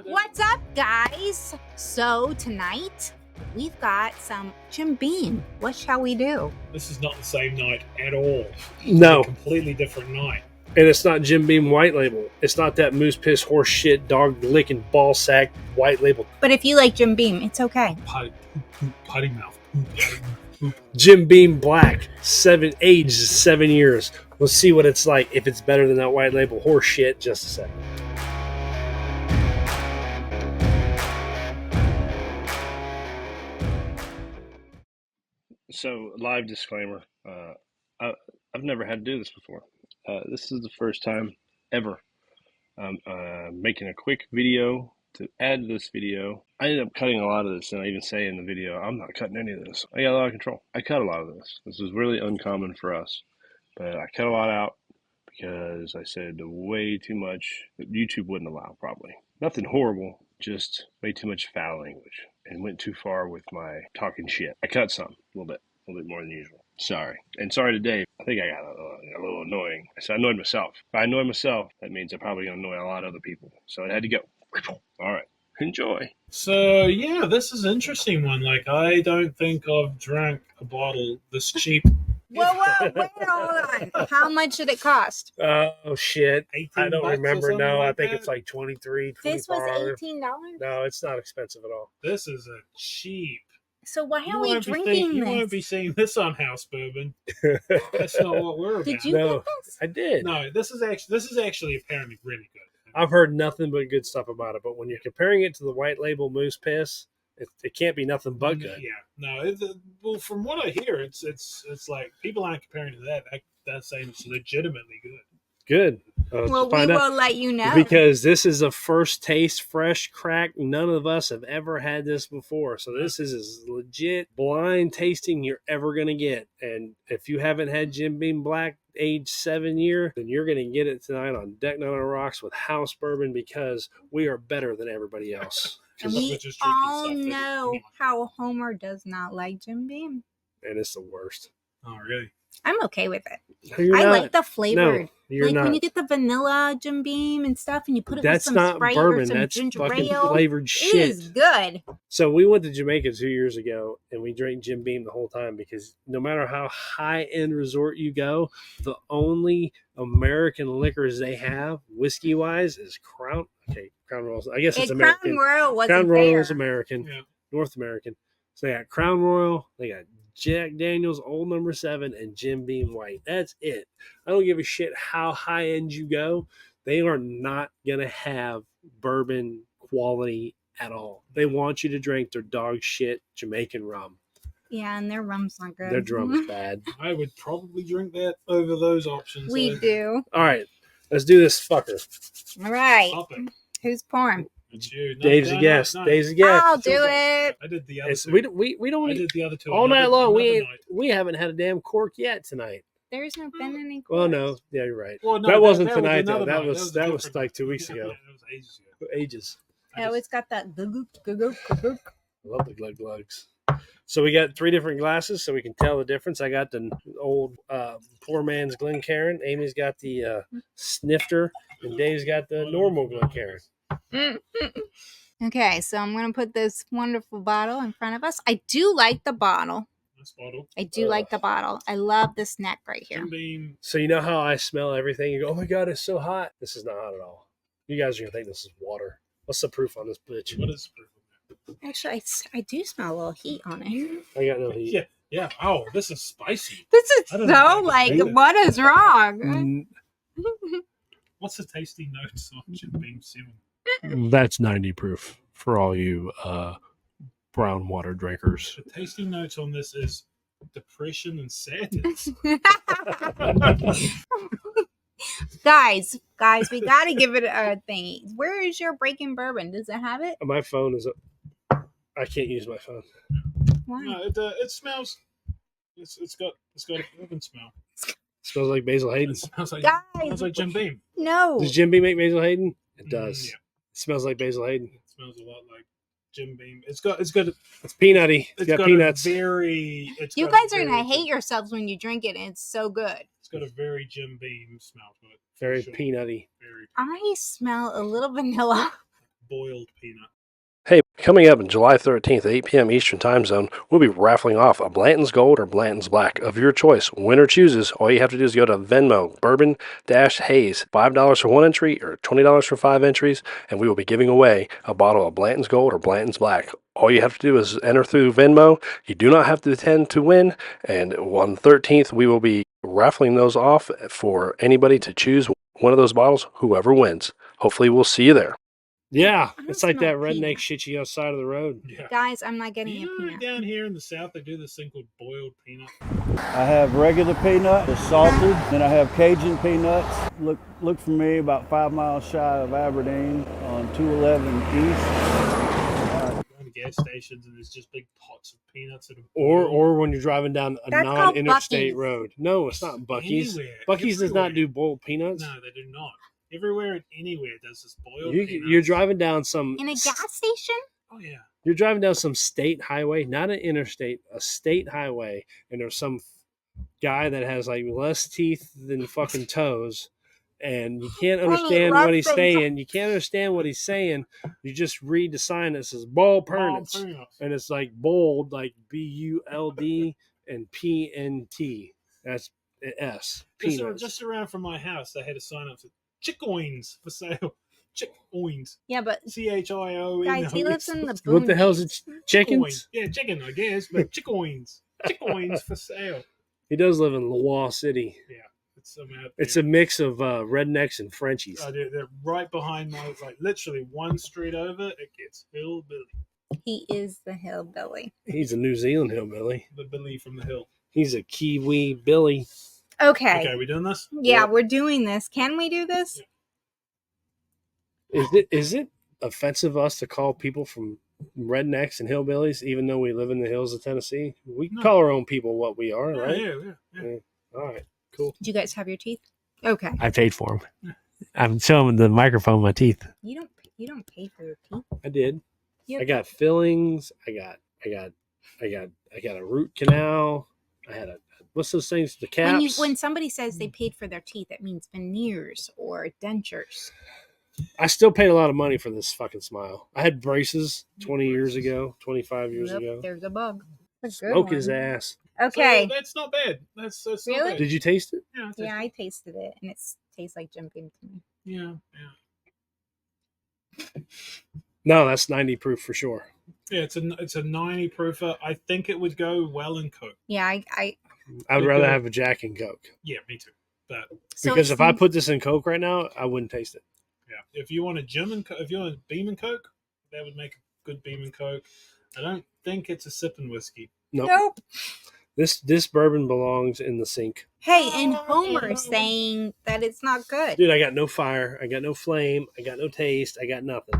What's up, guys? So tonight we've got some Jim Beam. What shall we do? This is not the same night at all. No. It's a completely different night. And it's not Jim Beam white label. It's not that moose piss horse shit dog licking ball sack white label. But if you like Jim Beam, it's okay. Potty mouth. Jim Beam black, aged 7 years. We'll see what it's like if it's better than that white label horse shit. Just a second. So, live disclaimer. I've never had to do this before. This is the first time ever. I'm making a quick video to add to this video. I ended up cutting a lot of this, and I even say in the video, I'm not cutting any of this. I got a lot of control. I cut a lot of this. This is really uncommon for us. But I cut a lot out because I said way too much that YouTube wouldn't allow, probably. Nothing horrible, just way too much foul language. And went too far with my talking shit. I cut some, a little bit more than usual. Sorry. And sorry to Dave. I think I got a little annoying. So I annoyed myself. If I annoy myself, that means I'm probably going to annoy a lot of other people. So it had to go. All right. Enjoy. So, yeah, this is an interesting one. Like, I don't think I've drank a bottle this cheap. Whoa, wait, hold on. How much did it cost? Oh, shit. I don't remember. No, like I think that? it's like 23, 25. This was $18? No, it's not expensive at all. This is a cheap. So why are we drinking You this? won't be seeing this on House Bourbon. That's not what we're about. Did you No, get this? I did. No, this is actually apparently really good. I've heard nothing but good stuff about it, but when you're comparing it to the white label moose piss, it can't be nothing but good. Yeah, no. Well, from what I hear, it's like people aren't comparing to that. That's saying it's legitimately good. Good. Well, we will let you know. Because this is a first taste, fresh crack. None of us have ever had this before. So this is as legit blind tasting you're ever going to get. And if you haven't had Jim Beam Black age 7 year, then you're going to get it tonight on Deck Nine on Rocks with House Bourbon because we are better than everybody else. And we all know how Homer does not like Jim Beam. And it's the worst. Oh, really? I'm okay with it. You're I not. like the flavor. No, you're like not. when you get the vanilla Jim Beam and stuff, and you put it That's with some not Sprite bourbon. or some That's ginger fucking ale. flavored It shit. is good. So we went to Jamaica 2 years ago, and we drank Jim Beam the whole time because no matter how high-end resort you go, the only American liquors they have, whiskey-wise, is Crown. Okay, Crown Royal. I guess it's American. Crown Royal wasn't Crown Royal there. is American, Yeah. North American. So they got Crown Royal, they got Jack Daniel's Old Number 7, and Jim Beam White. That's it. I don't give a shit how high-end you go. They are not going to have bourbon quality at all. They want you to drink their dog shit Jamaican rum. Yeah, and their rum's not good. Their drum's bad. I would probably drink that over those options. We do. All right, let's do this fucker. All right. Stop it. Who's pouring? It's you. No, Dave's a guest. no. Dave's a guest. I'll do it. I did the other two. We don't I did the other two. all night long. Another night. We haven't had a damn cork yet tonight. There's not been any. Well, no, yeah, you're right. Well, no, that wasn't was tonight though. another That night. was a different like night. 2 weeks Yeah, ago. that was ages ago. Ages. Oh, it's got that gook. I love the glug glugs. So we got 3 different glasses, so we can tell the difference. I got the old poor man's Glencairn. Amy's got the snifter, and Dave's got the normal Glencairn. Okay, so I'm going to put this wonderful bottle in front of us. I do like the bottle. Nice bottle. I do like the bottle. I love this neck right here. Jim Beam. So you know how I smell everything? You go, oh my God, it's so hot. This is not hot at all. You guys are going to think this is water. What's the proof on this bitch? What is proof of that? Actually, I do smell a little heat on it. I got no heat. Yeah. Yeah. Oh, this is spicy. This is I don't so know. like, Yeah. what is wrong? What's the tasty notes on Jim Beam 7? That's 90 proof for all you brown water drinkers. The tasty notes on this is depression and sadness. guys, we got to give it a thing. Where is your breaking bourbon? Does it have it? My phone is up. I can't use my phone. Why? No, it smells. It's got a bourbon smell. Smells like Basil Hayden. It smells like Jim Beam. No. Does Jim Beam make Basil Hayden? It does. Yeah. It smells like Basil Hayden. It smells a lot like Jim Beam. It's It's peanutty. It's got peanuts. You guys are going to hate yourselves when you drink it, and it's so good. It's got a very Jim Beam smell to it. Very Sure. peanutty. Very I smell a little vanilla. boiled peanut. Hey, coming up on July 13th, 8 p.m. Eastern Time Zone, we'll be raffling off a Blanton's Gold or Blanton's Black of your choice. Winner chooses. All you have to do is go to Venmo, Bourbon-Haze, $5 for one entry or $20 for 5 entries, and we will be giving away a bottle of Blanton's Gold or Blanton's Black. All you have to do is enter through Venmo. You do not have to attend to win, and on the 13th, we will be raffling those off for anybody to choose one of those bottles, whoever wins. Hopefully, we'll see you there. Yeah, I don't it's like that smell redneck peanut. shit you outside of the road. Yeah. Guys, I'm not getting You a know, peanut. down here in the South, they do this thing called boiled peanut. I have regular peanut, the salted, then I have Cajun peanuts. Look for me about 5 miles shy of Aberdeen on 211 East. Going to gas stations and there's just big pots of peanuts that are Or when you're driving down a That's called non-interstate Buc-ee's. road. No, it's not Buc-ee's. Anywhere, Buc-ee's does not everywhere. do boiled peanuts. No, they do not. Everywhere and anywhere does this boiled peanuts. You're driving down some In a gas station? Oh yeah. You're driving down some state highway, not an interstate, a state highway, and there's some guy that has like less teeth than fucking toes, and you can't understand what he's saying. You can't understand what he's saying. You just read the sign that says "boiled peanuts," and it's like bold, like BULD and PNT. That's S. Peanuts. Just around from my house, they had a sign up that chickens for sale. Chickens. Yeah, but CHIO. guys, he lives in the boonies. What the hell is it? Chickens? Yeah, chicken, I guess, but chickens. Chickens for sale. He does live in Loire City. Yeah, it's somehow. It's a mix of rednecks and Frenchies. They're right behind my, like literally one street over. It gets hillbilly. He is the hillbilly. He's a New Zealand hillbilly. The Billy from the hill. He's a Kiwi Billy. Okay. Okay, are we doing this? Yeah, we're doing this. Can we do this? Yeah. Is it offensive us to call people from rednecks and hillbillies, even though we live in the hills of Tennessee? We No. call our own people what we are, right? Yeah. All right, cool. Did you guys have your teeth? Okay. I paid for them. I'm showing the microphone my teeth. You don't pay for your teeth. I did. You I got fillings. I got a root canal. I had what's those things? The caps. when somebody says they paid for their teeth, it means veneers or dentures. I still paid a lot of money for this fucking smile. I had braces 20 years ago, 25 years Yep, ago. there's a bug. A good Smoke his one. ass. Okay. So that's not bad. That's Really? Not bad. Did you taste it? Yeah. Yeah, I tasted it, and it tastes like Jim Beam to me. Yeah. No, that's 90 proof for sure. Yeah, it's a 90 proofer. I think it would go well in Coke. Yeah, I I would rather have a Jack and Coke. Yeah, me too. But so Because it if I seems- put this in Coke right now, I wouldn't taste it. yeah, if you want a if you want a Beam and Coke, that would make a good Beam and Coke. I don't think it's a sipping whiskey. Nope. This bourbon belongs in the sink. Hey, and Homer's saying that it's not good. Dude, I got no fire. I got no flame. I got no taste. I got nothing.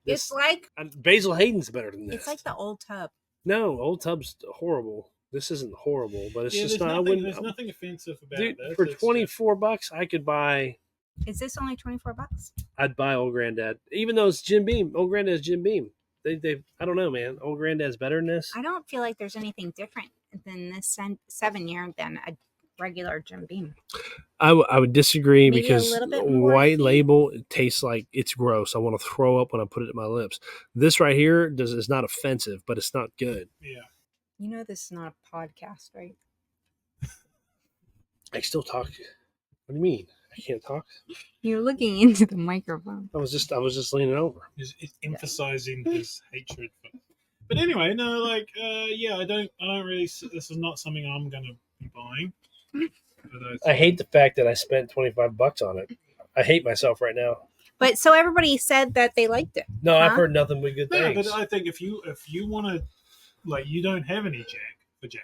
It's like Basil Hayden's better than this. it's like the old tub. No, Old Tub's horrible. This isn't horrible, but it's just there's not. nothing, I there's wouldn't. nothing offensive about Dude, this. for It's $24, I could buy. Is this only $24? I'd buy Old Granddad, even though it's Jim Beam. Old Granddad's Jim Beam. They. I don't know, man. Old Granddad's better than this. I don't feel like there's anything different than this 7-year than a regular Jim Beam. I would disagree Maybe a because little bit more white sweet. label, it tastes like it's gross. I want to throw up when I put it in my lips. This right here is not offensive, but it's not good. Yeah. You know this is not a podcast, right? I still talk. What do you mean? I can't talk? You're looking into the microphone. I was just leaning over. He's emphasizing his hatred. But anyway, no, like, yeah, I don't really. This is not something I'm gonna be buying. But I hate the fact that I spent $25 on it. I hate myself right now. But so everybody said that they liked it. No, I've Huh? heard nothing but good No, things. but I think if you want to, like, you don't have any Jack and Coke,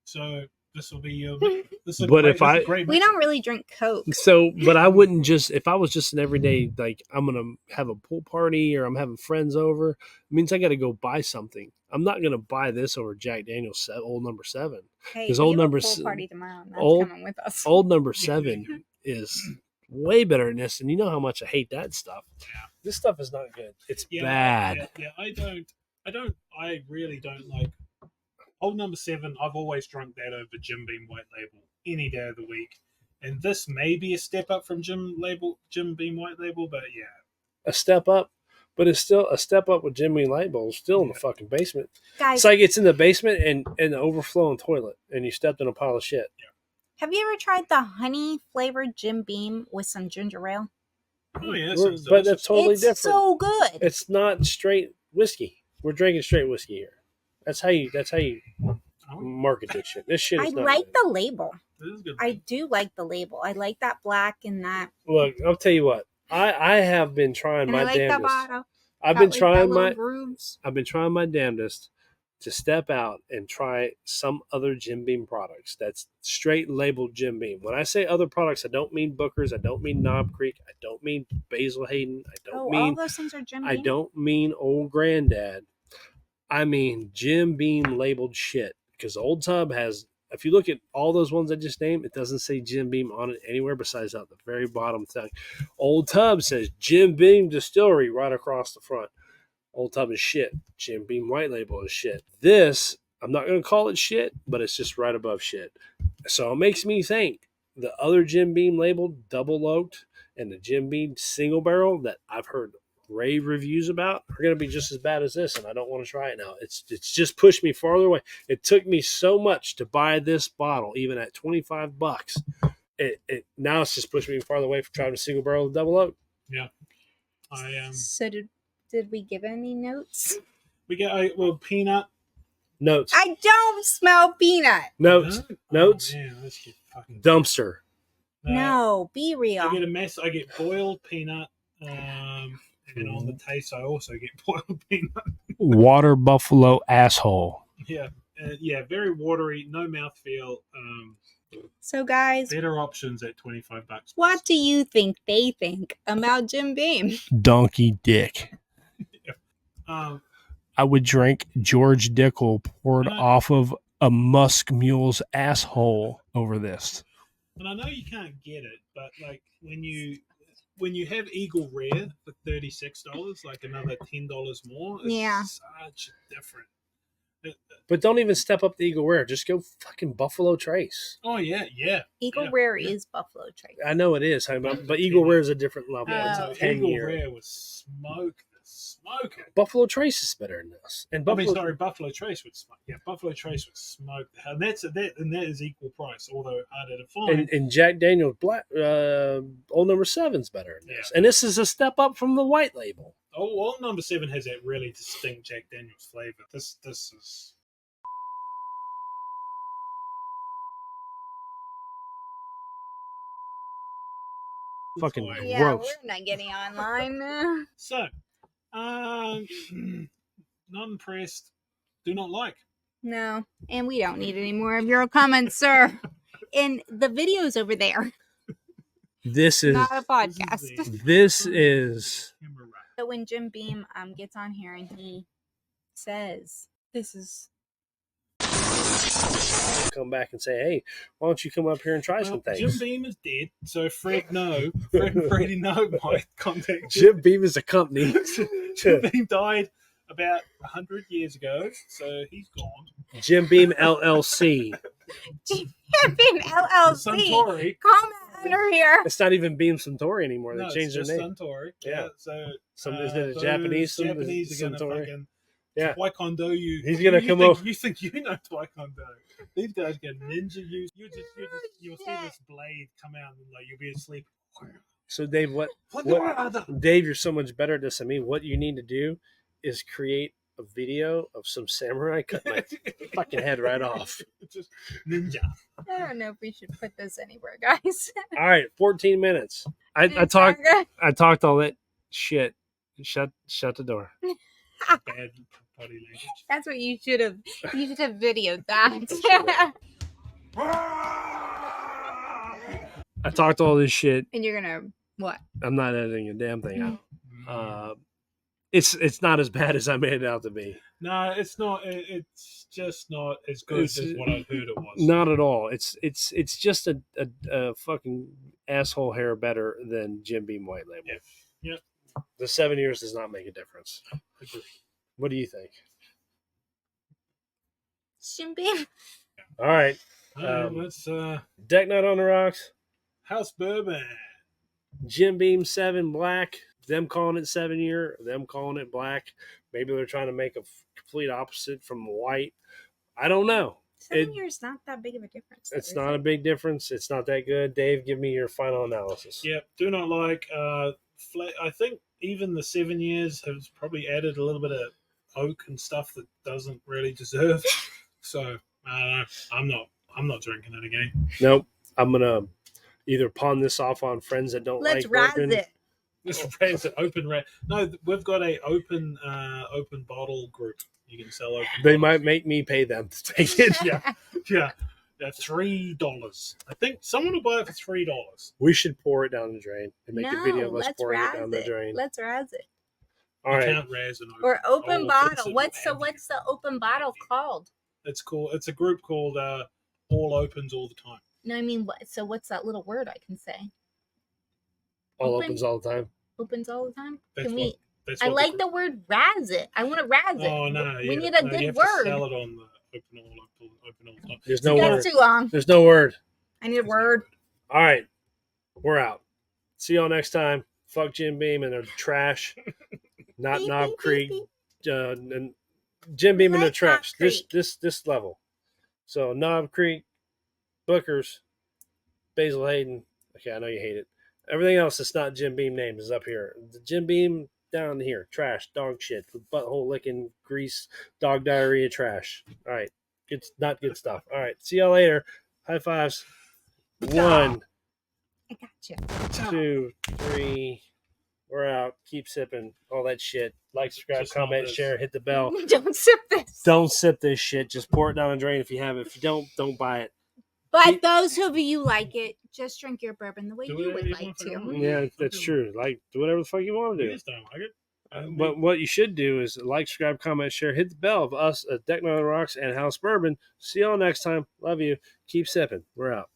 so this will be your. This is But if I- great We don't really drink Coke. So, but I wouldn't just, if I was just an everyday, like I'm going to have a pool party or I'm having friends over, it means I got to go buy something. I'm not going to buy this over Jack Daniel's Old Number 7. Hey, His we old have a number pool s- party tomorrow, and that's old- coming with us. Old Number 7 is way better than this. And you know how much I hate that stuff. Yeah. This stuff is not good. It's Yeah, bad. Yeah, I really don't like Old Number 7. I've always drunk that over Jim Beam White Label any day of the week. And this may be a step up from Jim Beam White Label, but yeah. A step up. But it's still a step up with Jim Beam label. It's still in the fucking basement. Guys, It's like it's in the basement and the overflowing toilet, and you stepped in a pile of shit. have you ever tried the honey flavored Jim Beam with some ginger ale? Oh yeah, But that's totally it's different. so good. It's not straight whiskey. We're drinking straight whiskey here. That's how you market this shit. This shit I is not like good. the label. This is good. I do like the label. I like that black and that. Look, I'll tell you what. I have been trying And my I like that damnedest. bottle. I've Got, been like, trying that little my grooves. I've been trying my damnedest to step out and try some other Jim Beam products that's straight labeled Jim Beam. When I say other products, I don't mean Booker's, I don't mean Knob Creek, I don't mean Basil Hayden, All those things are Jim Beam. I don't mean Old Granddad. I mean Jim Beam labeled shit. Because Old Tub has, if you look at all those ones I just named, it doesn't say Jim Beam on it anywhere besides at the very bottom thing. Old Tub says Jim Beam Distillery right across the front. Old Tub is shit. Jim Beam White Label is shit. This, I'm not going to call it shit, but it's just right above shit. So it makes me think the other Jim Beam labeled double oaked and the Jim Beam single barrel that I've heard rave reviews about are going to be just as bad as this, and I don't want to try it now. It's just pushed me farther away. It took me so much to buy this bottle, even at $25. It now it's just pushed me farther away from trying a single barrel double oak. Yeah, I So did we give any notes? We get peanut Notes. I don't smell peanut. Notes. Notes. Oh, man, let's get fucking Dumpster. No, be I real. get a mess. I get boiled peanut. And on the taste, I also get boiled peanut. Water buffalo asshole. Yeah, very watery, no mouthfeel. So guys, Better options at $25. what do you think they think about Jim Beam? Donkey dick. Um, I would drink George Dickel poured Uh-huh. off of a musk mule's asshole over this. and I know you can't get it, but like when you have Eagle Rare for $36, like another $10 more, it's Yeah. such a different. But don't even step up the Eagle Rare. Just go fucking Buffalo Trace. Oh yeah. Eagle Yeah, Rare yeah. is Buffalo Trace. I know it is, but Eagle Rare is a different level. Oh. It's a 10 Eagle year. Rare was smoking. Buffalo Trace is better than this. And Buffalo, Buffalo Trace would smoke. Yeah, Buffalo Trace would smoke. And that is equal price, although harder to find. and Jack Daniel's Black Old Number 7's better than this. Yeah. And this is a step up from the white label. Old Number 7 has that really distinct Jack Daniel's flavor. This is. Fucking Fire. Yeah, gross. we're not getting online. So, not impressed. Do not like. No, and we don't need any more of your comments, sir. And the video's over there, This is not a podcast. this is So when Jim Beam gets on here and he says, "This is come back and say, hey, why don't you come up here and try some things? Jim Beam is dead, so Fred and Freddie know my contact. Jim Beam is a company. Jim Beam died about 100 years ago, so he's gone. Jim Beam LLC. Jim Beam LLC." Suntory. Comment under here. It's not even Beam Suntory anymore. They No, changed their it's just name. Suntory. Yeah. So Isn't it a those Japanese? Japanese are gonna Suntory? fucking Yeah. taekwondo you. He's gonna you come think, over. You think you know taekwondo? These guys get ninja you. You'll see this blade come out and like you'll be asleep. So Dave, what What? Dave, you're so much better at this than me. What you need to do is create a video of some samurai cut my fucking head right off. Just ninja. I don't know if we should put this anywhere, guys. All right, 14 minutes. I talked all that shit. Shut the door. Bad body language. That's what you should have. You should have videoed that. I talked all this shit. And you're gonna what? I'm not editing a damn thing out. It's not as bad as I made it out to be. No, it's not. It's just not as good as what I heard it was. Not at all. It's just a fucking asshole hair better than Jim Beam White Label. Yeah. Yep. The 7 years does not make a difference. What do you think? Jim Beam. All right. Let's Deck Nut on the Rocks. House Bourbon. Jim Beam 7 Black. them calling it 7-year, them calling it black. Maybe they're trying to make a complete opposite from white. I don't know. 7 years not that big of a difference. It's not a big difference. It's not that good. Dave, give me your final analysis. Yeah, do not like. I think even the 7 years has probably added a little bit of oak and stuff that doesn't really deserve. So I don't know. I'm not drinking it again. Nope. I'm gonna either pawn this off on friends that don't Let's like razz bourbon. it. This brand's an open rat. No, we've got a open bottle group. You can sell open. They bottles. might make me pay them to take it. Yeah. $3. I think someone will buy it for $3. We should pour it down the drain and make a video of us let's pouring it razz down the drain. Let's razz it. All You right. can't razz an open Or open Oh, bottle. it's What's a- the open bottle called? It's cool. It's a group called All Opens All the Time. No, I mean what? So what's that little word I can say? All open- opens all the time. Opens all the time. That's Can what- we? That's I what like the word razz it. I want to razz it. Oh no! We yeah, need a no, good you have word. To sell it on the open all the time. There's no That's word. too long. There's no word. I need a word. All right. We're out. See y'all next time. Fuck Jim Beam and their trash. Not Beep, Knob beep, Creek. beep, And Jim Beam and their Like trash. Knob This level. So Knob Creek, Booker's, Basil Hayden. Okay, I know you hate it. Everything else that's not Jim Beam names is up here. The Jim Beam down here. Trash. Dog shit. Butthole licking, grease, dog diarrhea trash. All right. Not good stuff. All right. See y'all later. High fives. 1, I got you. 2, 3. We're out. Keep sipping. All that shit. Like, subscribe, Just not comment, this. share, hit the bell. Don't sip this. Don't sip this shit. Just pour it down the drain if you have it. If you don't buy it. But those of you like it, just drink your bourbon the way Do you whatever would you like want for to. your own. Yeah, that's true. Like, do whatever the fuck you want to You do. just don't like it. But what you should do is like, subscribe, comment, share, hit the bell of us at Deck Nine on the Rocks and House Bourbon. See y'all next time. Love you. Keep sipping. We're out.